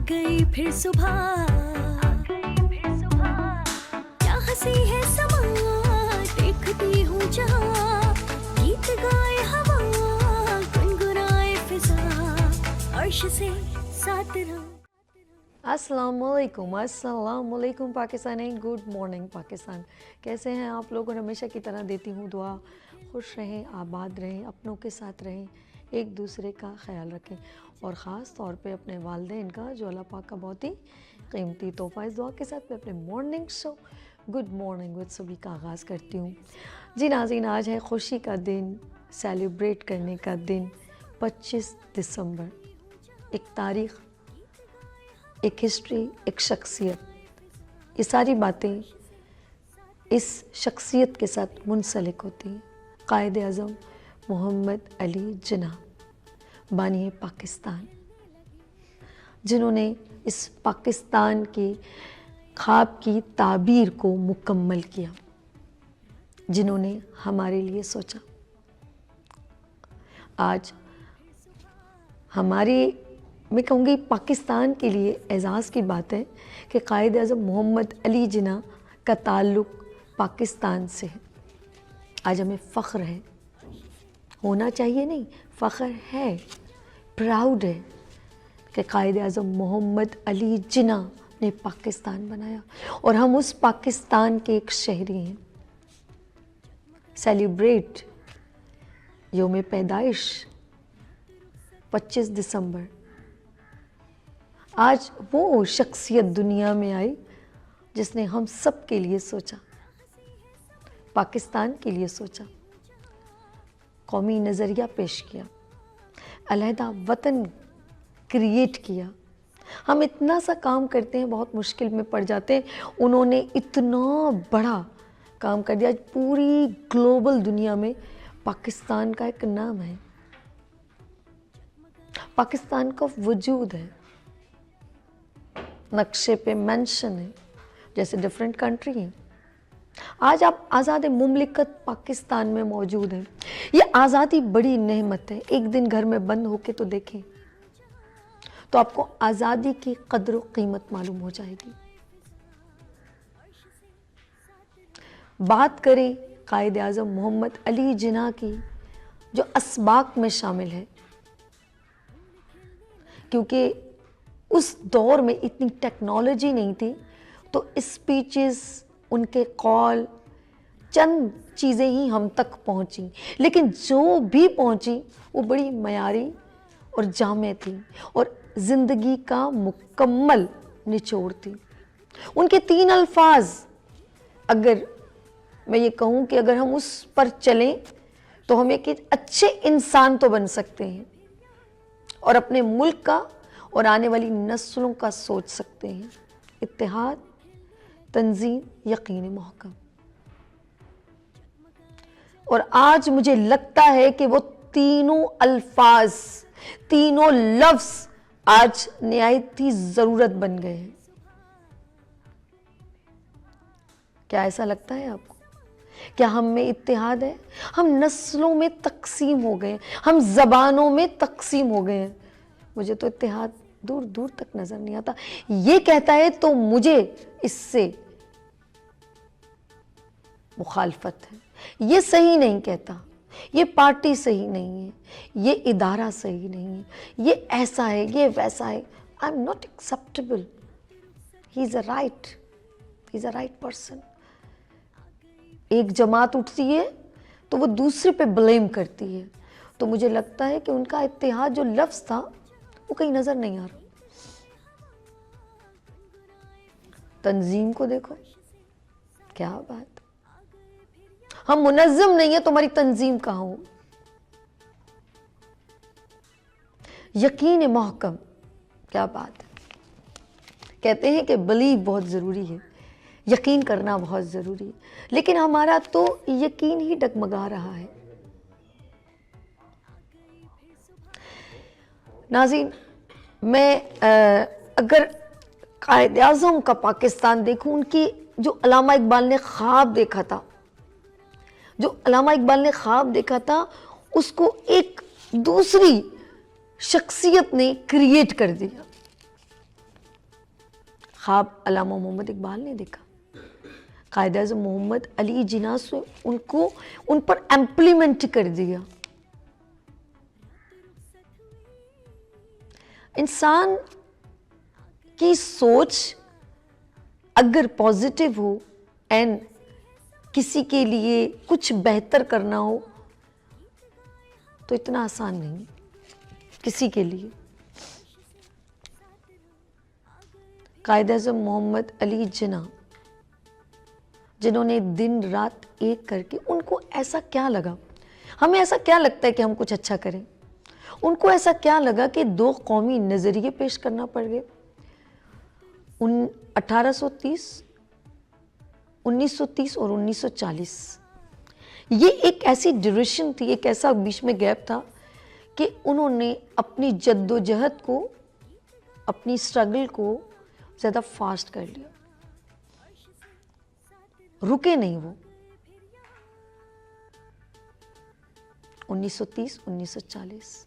गई फिर सुबह, क्या हंसी है समा, देखती हूँ जहाँ, गीत गाए हवा, गुनगुनाए फिजा, अर्श से साथ रहो। अस्सलामुअलैकुम पाकिस्तानी, गुड मॉर्निंग पाकिस्तान। कैसे हैं आप लोग? और हमेशा की तरह देती हूँ दुआ, खुश रहें, आबाद रहें, अपनों के साथ रहें, एक दूसरे का ख्याल रखें और ख़ास तौर पे अपने वालिदैन का, जो अल्लाह पाक का बहुत ही कीमती तोहफ़ा। इस दुआ के साथ मैं अपने morning show good morning with सभी का आगाज़ करती हूँ। जी नाज़रीन, आज है खुशी का दिन, सेलिब्रेट करने का दिन, 25 दिसंबर। एक तारीख़, एक हिस्ट्री, एक शख्सियत, ये सारी बातें इस शख्सियत के साथ मुंसलिक होती हैं। कायद आज़म मोहम्मद अली जिन्ना, बानी पाकिस्तान, जिन्होंने इस पाकिस्तान के ख्वाब की ताबीर को मुकम्मल किया, जिन्होंने हमारे लिए सोचा। आज हमारे, मैं कहूँगी पाकिस्तान के लिए एज़ाज़ की बात है कि कायद आज़म मोहम्मद अली जिन्ना का ताल्लुक़ पाकिस्तान से है। आज हमें फ़ख्र है, होना चाहिए नहीं, फ़ख्र है, प्राउड है कि कायद आज़म मोहम्मद अली जिन्ना ने पाकिस्तान बनाया और हम उस पाकिस्तान के एक शहरी हैं। सेलिब्रेट यौम पैदाइश 25 दिसंबर। आज वो शख्सियत दुनिया में आई जिसने हम सब के लिए सोचा, पाकिस्तान के लिए सोचा, कौमी नज़रिया पेश किया, अलहदा वतन क्रिएट किया। हम इतना सा काम करते हैं, बहुत मुश्किल में पड़ जाते हैं, उन्होंने इतना बड़ा काम कर दिया। पूरी ग्लोबल दुनिया में पाकिस्तान का एक नाम है, पाकिस्तान का वजूद है, नक्शे पे मेंशन है, जैसे डिफरेंट कंट्री हैं। आज आप आज़ाद मुमलिकत पाकिस्तान में मौजूद हैं। ये आज़ादी बड़ी नेमत है। एक दिन घर में बंद होके तो देखें, तो आपको आज़ादी की कद्र व कीमत मालूम हो जाएगी। बात करें कायद आज़म मोहम्मद अली जिन्ना की, जो असबाक में शामिल है, क्योंकि उस दौर में इतनी टेक्नोलॉजी नहीं थी, तो स्पीचेस, उनके कॉल, चंद चीज़ें ही हम तक पहुंची, लेकिन जो भी पहुंची वो बड़ी मयारी और जामे थी और ज़िंदगी का मुकम्मल निचोड़ थी। उनके 3 अल्फाज, अगर मैं ये कहूँ कि अगर हम उस पर चलें तो हम एक अच्छे इंसान तो बन सकते हैं और अपने मुल्क का और आने वाली नस्लों का सोच सकते हैं। इत्तेहाद, तंजीम, यकीन महकम। और आज मुझे लगता है कि वो तीनों अल्फाज, तीनों लफ्ज आज निहायत ही ज़रूरत बन गए हैं। क्या ऐसा लगता है आपको? क्या हम में इत्तेहाद है? हम नस्लों में तकसीम हो गए, हम ज़बानों में तकसीम हो गए हैं। मुझे तो इत्तेहाद दूर दूर तक नज़र नहीं आता। ये कहता है तो मुझे इससे मुखालफत है। ये सही नहीं कहता, ये पार्टी सही नहीं है, ये इदारा सही नहीं है, ये ऐसा है, ये वैसा है। I am not acceptable. He is a right person. एक जमात उठती है तो वो दूसरे पे ब्लेम करती है, तो मुझे लगता है कि उनका इत्तेहाद जो लफ्ज़ था वो कहीं नज़र नहीं आ रहा। तंजीम को देखो, क्या बात, हम मुनज़्ज़म नहीं है, तुम्हारी तंजीम कहाँ हो? यकीन महकम, क्या बात है। कहते हैं कि बिलीव बहुत ज़रूरी है, यकीन करना बहुत ज़रूरी है, लेकिन हमारा तो यकीन ही डगमगा रहा है। नाज़रीन, मैं अगर कायद आज़म का पाकिस्तान देखूं, उनकी जो अल्लामा इकबाल ने ख्वाब देखा था, उसको एक दूसरी शख्सियत ने क्रिएट कर दिया। ख्वाब अल्लामा मोहम्मद इकबाल ने देखा। कायद आज़म मोहम्मद अली जिन्ना से उनको उन पर एम्प्लीमेंट कर दिया। इंसान की सोच अगर पॉजिटिव हो एंड किसी के लिए कुछ बेहतर करना हो तो इतना आसान नहीं किसी के लिए। कायद आज़म मोहम्मद अली जिन्ना जिन्होंने दिन रात एक करके, उनको ऐसा क्या लगा, हमें ऐसा क्या लगता है कि हम कुछ अच्छा करें, उनको ऐसा क्या लगा कि दो कौमी नज़रिए पेश करना पड़ गए। 1830, 1930 और 1940, ये एक ऐसी ड्यूरेशन थी, एक ऐसा बीच में गैप था कि उन्होंने अपनी जद्दोजहद को, अपनी स्ट्रगल को ज़्यादा फास्ट कर लिया, रुके नहीं वो। 1930, 1940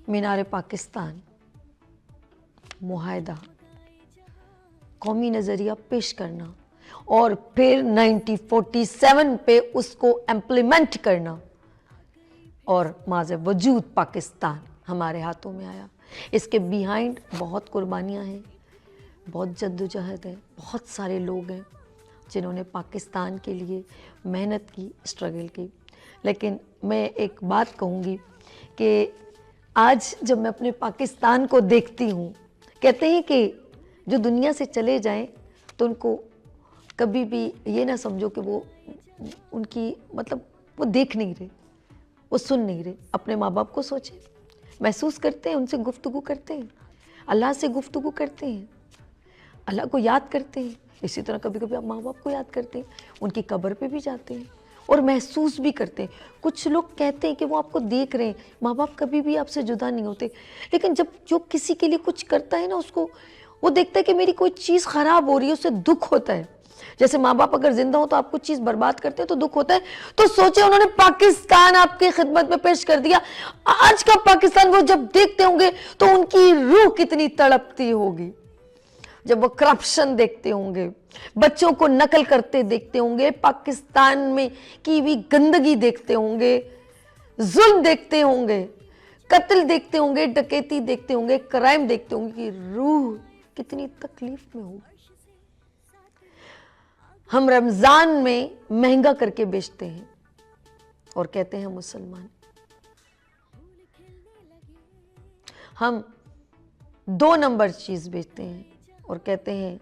मीनार पाकिस्तान, मुआहदा, कौमी नज़रिया पेश करना और फिर 1947 पे उसको इम्प्लीमेंट करना और माज़े वजूद पाकिस्तान हमारे हाथों में आया। इसके बिहाइंड बहुत कुर्बानियाँ हैं, बहुत जद्दोजहद है, बहुत सारे लोग हैं जिन्होंने पाकिस्तान के लिए मेहनत की, स्ट्रगल की। लेकिन मैं एक बात कहूँगी कि आज जब मैं अपने पाकिस्तान को देखती हूँ, कहते हैं कि जो दुनिया से चले जाएं तो उनको कभी भी ये ना समझो कि वो उनकी मतलब वो देख नहीं रहे, वो सुन नहीं रहे। अपने माँ बाप को सोचें, महसूस करते हैं, उनसे गुफ्तगू करते हैं, अल्लाह से गुफ्तगू करते हैं, अल्लाह को याद करते हैं। इसी तरह कभी कभी आप माँ बाप को याद करते हैं, उनकी कब्र पे भी जाते हैं और महसूस भी करते हैं। कुछ लोग कहते हैं कि वो आपको देख रहे हैं, माँ बाप कभी भी आपसे जुदा नहीं होते, लेकिन जब जो किसी के लिए कुछ करता है ना, उसको वो देखता है कि मेरी कोई चीज़ ख़राब हो रही है, उससे दुख होता है। जैसे माँ बाप अगर जिंदा हो तो आप कुछ चीज़ बर्बाद करते हैं तो दुख होता है। तो सोचे उन्होंने पाकिस्तान आपकी खिदमत में पेश कर दिया। आज का पाकिस्तान वो जब देखते होंगे तो उनकी रूह कितनी तड़पती होगी, जब वो करप्शन देखते होंगे, बच्चों को नकल करते देखते होंगे, पाकिस्तान में की हुई गंदगी देखते होंगे, जुल्म देखते होंगे, कत्ल देखते होंगे, डकैती देखते होंगे, क्राइम देखते होंगे, कि रूह कितनी तकलीफ में होगी। हम रमजान में महंगा करके बेचते हैं और कहते हैं मुसलमान। हम 2 नंबर चीज बेचते हैं और कहते हैं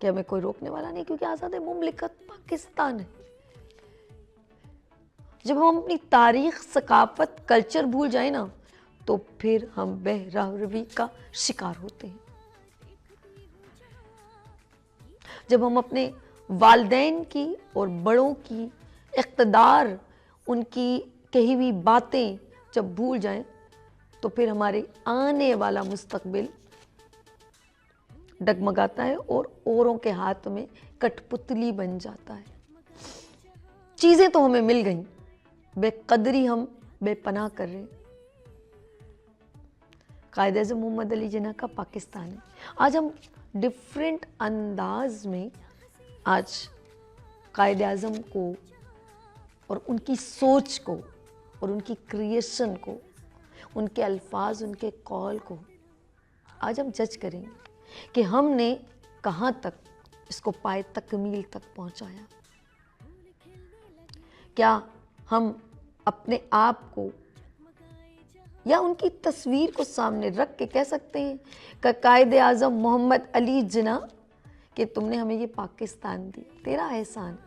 कि हमें कोई रोकने वाला नहीं, क्योंकि आज़ाद मुमलिकत पाकिस्तान है। जब हम अपनी तारीख, सकाफत, कल्चर भूल जाए ना, तो फिर हम बहरहवी का शिकार होते हैं। जब हम अपने वालिदैन की और बड़ों की इक़्तिदार, उनकी कही हुई बातें जब भूल जाएं, तो फिर हमारे आने वाला मुस्तकबिल डगमगाता है और औरों के हाथ में कठपुतली बन जाता है। चीज़ें तो हमें मिल गई, बेकदरी हम बेपनाह कर रहे हैं। कायद आज़म मोहम्मद अली जिन्ना का पाकिस्तान है। आज हम डिफरेंट अंदाज में आज कायद आज़म को और उनकी सोच को और उनकी क्रिएशन को, उनके अल्फाज, उनके कौल को आज हम जज करेंगे कि हमने कहाँ तक इसको पाए तकमील तक पहुँचाया। क्या हम अपने आप को या उनकी तस्वीर को सामने रख के कह सकते हैं कि कायद आज़म मोहम्मद अली जिन्ना कि तुमने हमें ये पाकिस्तान दी, तेरा एहसान,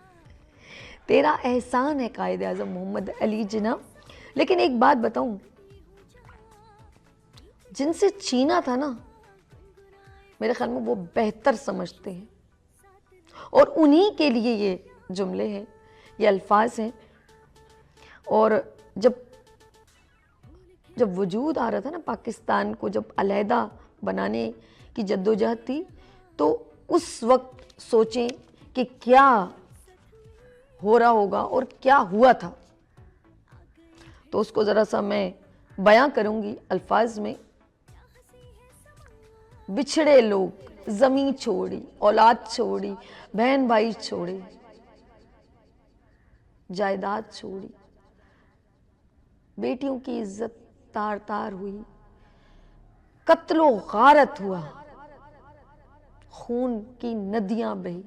तेरा एहसान है कायद आज़म मोहम्मद अली जिन्ना। लेकिन एक बात बताऊं, जिनसे छीना था ना, मेरे ख्याल में वो बेहतर समझते हैं और उन्हीं के लिए ये जुमले हैं, ये अल्फाज हैं। और जब वजूद आ रहा था ना पाकिस्तान को, जब अलहदा बनाने की जद्दोजहद थी, तो उस वक्त सोचें कि क्या हो रहा होगा और क्या हुआ था। तो उसको ज़रा सा मैं बयां करूंगी अल्फाज में। बिछड़े लोग जमीन छोड़ी, औलाद छोड़ी, बहन भाई छोड़े, जायदाद छोड़ी, बेटियों की इज्जत तार तार हुई, कत्लो गारत हुआ, खून की नदियां बही,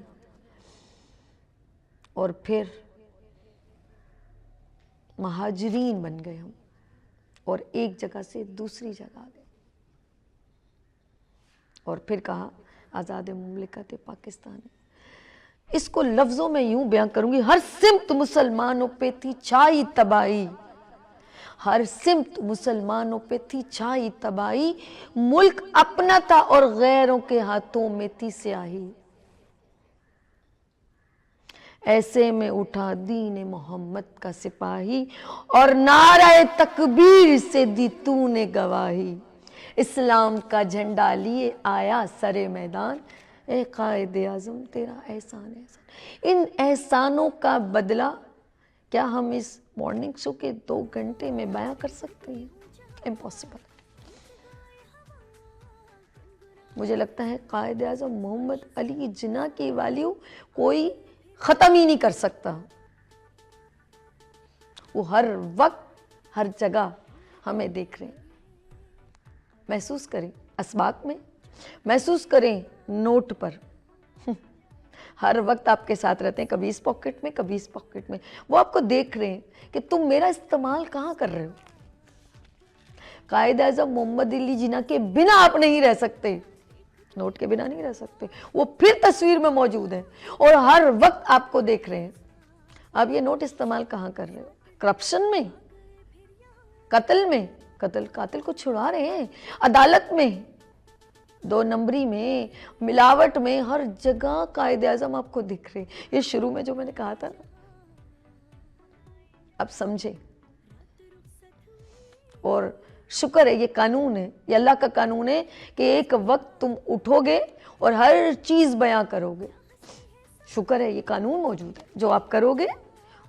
और फिर महाजरीन बन गए हम और एक जगह से दूसरी जगह गए। और फिर कहा आज़ाद मुमलिकत पाकिस्तान। इसको लफ्जों में यूं बयान करूंगी, हर सिमत मुसलमानों पे थी छाई तबाही, हर सिमत मुसलमानों पे थी छाई तबाही, मुल्क अपना था और गैरों के हाथों में थी स्याही। ऐसे में उठा दीन मोहम्मद का सिपाही और नारे तकबीर से दी तूने गवाही। इस्लाम का झंडा लिए आया सरे मैदान, ए कायदे आज़म तेरा एहसान एहसान। इन एहसानों का बदला क्या हम इस मॉर्निंग शो के 2 घंटे में बयां कर सकते हैं? इम्पॉसिबल। मुझे लगता है कायदे आज़म मोहम्मद अली जिन्ना की वैल्यू कोई ख़त्म ही नहीं कर सकता। वो हर वक्त हर जगह हमें देख रहे हैं। महसूस करें असबाक में, महसूस करें नोट पर हर वक्त आपके साथ रहते हैं, कभी इस पॉकेट में कभी इस पॉकेट में। वो आपको देख रहे हैं कि तुम मेरा इस्तेमाल कहाँ कर रहे हो। कायदे आज़म मोहम्मद अली जिन्ना के बिना आप नहीं रह सकते, नोट के बिना नहीं रह सकते। वो फिर तस्वीर में मौजूद है और हर वक्त आपको देख रहे हैं। आप ये नोट इस्तेमाल कहाँ कर रहे हो? करप्शन में, कत्ल में, कातिल को छुड़ा रहे हैं, अदालत में, 2 नंबरी में, मिलावट में, हर जगह कायदे आज़म आपको दिख रहे हैं। ये शुरू में जो मैंने कहा था ना, अब समझे। और शुक्र है ये कानून है, ये अल्लाह का कानून है कि एक वक्त तुम उठोगे और हर चीज बयां करोगे। शुक्र है ये कानून मौजूद है। जो आप करोगे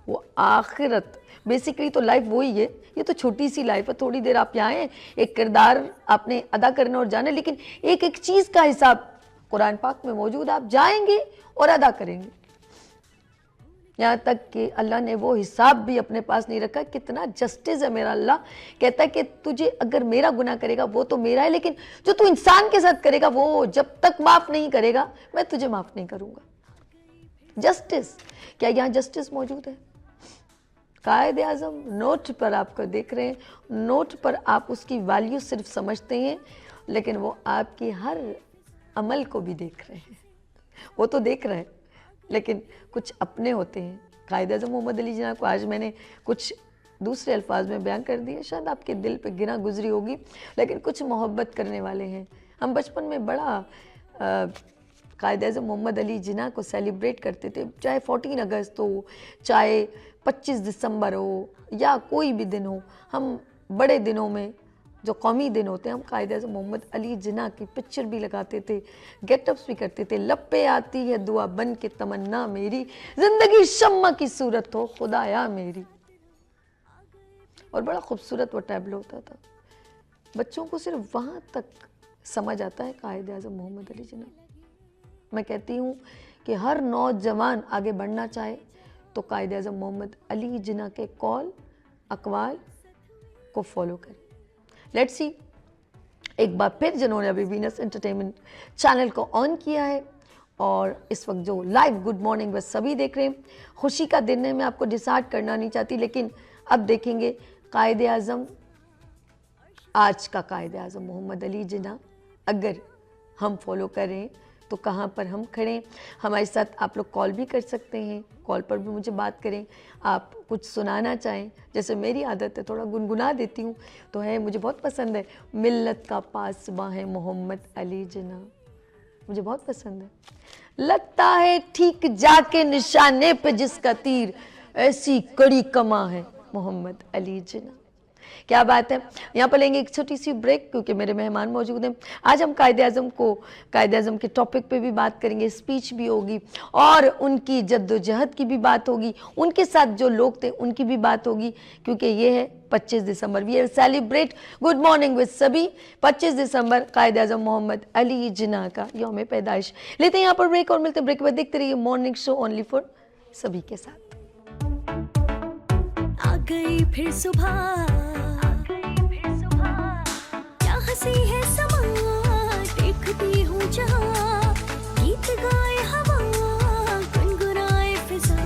वो आखिरत, बेसिकली तो लाइफ वही है। ये तो छोटी सी लाइफ है, थोड़ी देर आप यहाँ हैं, एक किरदार आपने अदा करना और जाना, लेकिन एक एक चीज का हिसाब कुरान पाक में मौजूद है। आप जाएंगे और अदा करेंगे, यहाँ तक कि अल्लाह ने वो हिसाब भी अपने पास नहीं रखा। कितना जस्टिस है मेरा अल्लाह। कहता है कि तुझे अगर मेरा गुनाह करेगा वो तो मेरा है, लेकिन जो तू इंसान के साथ करेगा वो जब तक माफ नहीं करेगा मैं तुझे माफ नहीं करूंगा। जस्टिस, क्या यहाँ जस्टिस मौजूद है? कायदे आज़म नोट पर आपको देख रहे हैं, नोट पर आप उसकी वैल्यू सिर्फ समझते हैं, लेकिन वो आपकी हर अमल को भी देख रहे हैं। वो तो देख रहे हैं, लेकिन कुछ अपने होते हैं। कायदे आज़म मोहम्मद अली जिन्ना को आज मैंने कुछ दूसरे अल्फाज में बयान कर दिए, शायद आपके दिल पे गिरा गुजरी होगी, लेकिन कुछ मोहब्बत करने वाले हैं। हम बचपन में बड़ा कायदे आज़म मोहम्मद अली जिन्ना को सेलिब्रेट करते थे, चाहे 14 अगस्त हो, चाहे 25 दिसंबर हो, या कोई भी दिन हो। हम बड़े दिनों में जो कौमी दिन होते हैं, हम कायदे आज़म मोहम्मद अली जिन्ना की पिक्चर भी लगाते थे, गेटअप्स भी करते थे। लब पे आती है दुआ बन के तमन्ना मेरी, जिंदगी शम्मा की सूरत हो खुदाया मेरी। और बड़ा खूबसूरत वो टैबलो होता था। बच्चों को सिर्फ वहाँ तक समझ आता है कायदे आज़म मोहम्मद अली जिन्ना। मैं कहती हूँ कि हर नौजवान आगे बढ़ना चाहे तो कायदे आज़म मोहम्मद अली जिन्ना के कॉल अकवाल को फॉलो करें। लेट्स सी, एक बार फिर जिन्होंने अभी वीनस एंटरटेनमेंट चैनल को ऑन किया है और इस वक्त जो लाइव गुड मॉर्निंग बस सभी देख रहे हैं, खुशी का दिन है। मैं आपको डिसाइड करना नहीं चाहती, लेकिन अब देखेंगे कायदे आज़म, आज का कायदे आज़म मोहम्मद अली जिन्ना अगर हम फॉलो करें तो कहाँ पर हम खड़े। हमारे साथ आप लोग कॉल भी कर सकते हैं, कॉल पर भी मुझे बात करें। आप कुछ सुनाना चाहें, जैसे मेरी आदत है थोड़ा गुनगुना देती हूँ, तो है मुझे बहुत पसंद है, मिल्लत का पासबां है मोहम्मद अली जिन्ना, मुझे बहुत पसंद है। लगता है ठीक जाके निशाने पे जिसका तीर, ऐसी कड़ी कमा है मोहम्मद अली जिन्ना। क्या बात है। यहाँ पर लेंगे एक छोटी सी ब्रेक क्योंकि मेरे मेहमान मौजूद हैं। आज हम कायदे-आज़म के टॉपिक पे भी बात करेंगे, स्पीच भी होगी और उनकी जद्दोजहद की भी बात होगी, उनके साथ जो लोग थे उनकी भी बात होगी, क्योंकि ये है 25 दिसंबर। We celebrate good morning with सभी। 25 दिसंबर कायदे-आज़म मोहम्मद अली जिन्ना का यौम पैदाइश। लेते हैं यहाँ पर ब्रेक और मिलते हैं ब्रेक के बाद। देखते रहिए मॉर्निंग शो ओनली फॉर सभी के साथ। आ गई फिर सुबह, क्या हंसी है समा, देखती हूँ जहाँ, गीत गाए हवा, गुनगुनाए फिजा,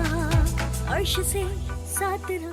अर्श से सात रंग